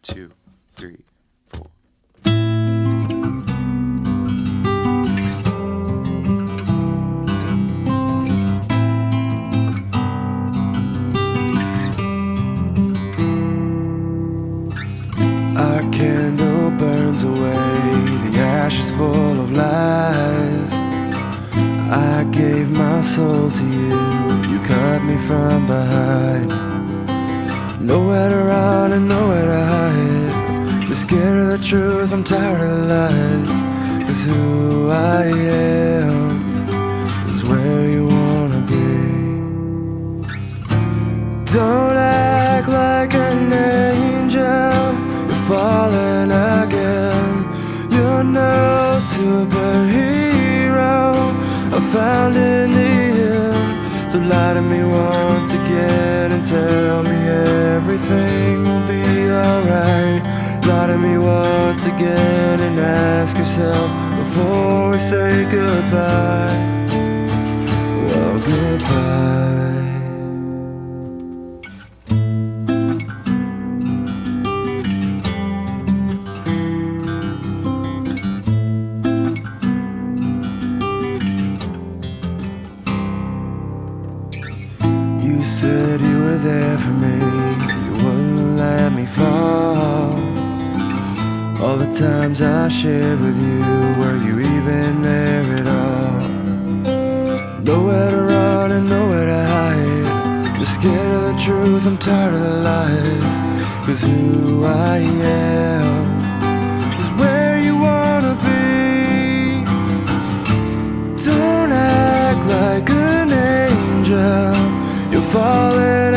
2, 3, 4. Our candle burns away, the ashes full of lies. I gave my soul to you, you cut me from behind. Nowhere to run and nowhere to hide. You're scared of the truth, I'm tired of the lies. 'Cause who I am is where you wanna be. Don't act like an angel, you're falling again. You're no superhero, I found in the end. So lie to me once again and tell me everything will be alright. Lie to me once again and ask yourself before we say goodbye. Well, goodbye. You said you were there for me, you wouldn't let me fall. All the times I shared with you, were you even there at all? Nowhere to run and nowhere to hide. You're scared of the truth, I'm tired of the lies. 'Cause who I am is where you wanna be. Don't act like an angel, you're falling